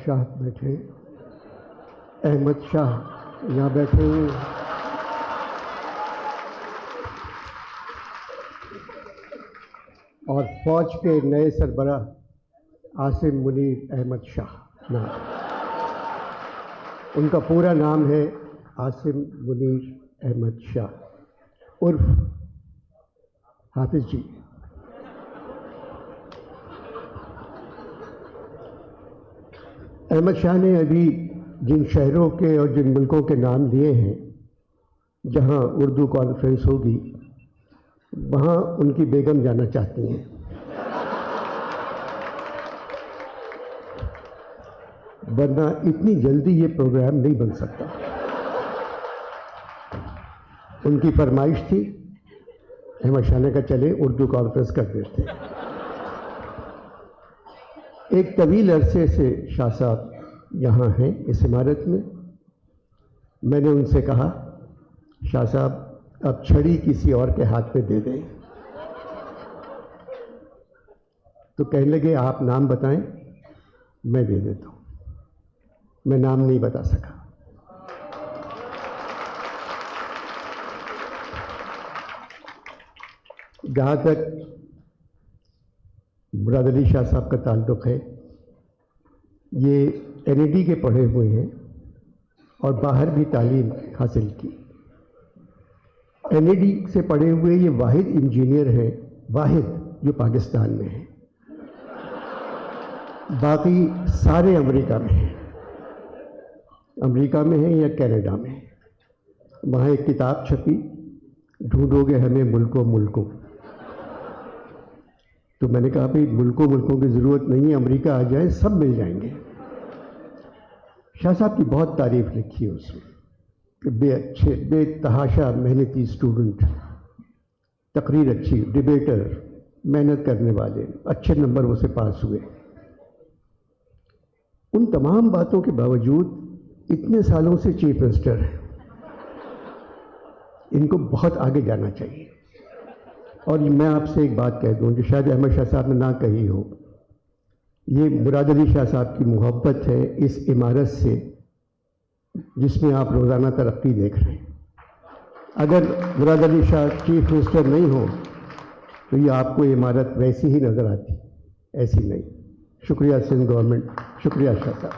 शाह बैठे, अहमद शाह यहाँ बैठे हुए, और फौज के नए सरबराह आसिम मुनीर अहमद शाह नाम। उनका पूरा नाम है आसिम मुनीर अहमद शाह उर्फ हाफिज जी। अहमद शाह ने अभी जिन शहरों के और जिन मुल्कों के नाम लिए हैं जहां उर्दू कॉन्फ्रेंस होगी, वहां उनकी बेगम जाना चाहती हैं। वरना इतनी जल्दी ये प्रोग्राम नहीं बन सकता। उनकी फरमाइश थी, अहमद शाह ने कहा चले उर्दू कॉन्फ्रेंस कर देते हैं। एक तवील अरसे से शाह साहब यहाँ हैं इस इमारत में। मैंने उनसे कहा, शाह साहब अब छड़ी किसी और के हाथ में दे दें। तो कहने लगे आप नाम बताएं, मैं दे देता हूँ। मैं नाम नहीं बता सका। जहाँ तक मुराद अली शाह साहब का ताल्लुक़ है, ये NAD के पढ़े हुए हैं और बाहर भी तालीम हासिल की। NAD से पढ़े हुए ये वाहिद इंजीनियर हैं, वाहिद जो पाकिस्तान में है। बाकी सारे अमेरिका में हैं, अमेरिका में है या कनाडा में। वहाँ एक किताब छपी, ढूंढोगे हमें मुल्कों मुल्कों। तो मैंने कहा भाई मुल्कों मुल्कों की ज़रूरत नहीं है, अमेरिका आ जाए सब मिल जाएंगे। शाह साहब की बहुत तारीफ लिखी है उसमें, अच्छे बेतहाशा मेहनती स्टूडेंट, तकरीर अच्छी, डिबेटर, मेहनत करने वाले, अच्छे नंबरों से पास हुए। उन तमाम बातों के बावजूद इतने सालों से चीफ मिनिस्टर हैं, इनको बहुत आगे जाना चाहिए। और मैं आपसे एक बात कह दूं जो शायद अहमद शाह साहब ने ना कही हो, ये मुराद अली शाह साहब की मोहब्बत है इस इमारत से जिसमें आप रोज़ाना तरक्की देख रहे हैं। अगर मुराद अली शाह चीफ मिनिस्टर नहीं हो तो ये आपको इमारत वैसी ही नज़र आती, ऐसी नहीं। शुक्रिया सिंध गवर्नमेंट, शुक्रिया शाह साहब।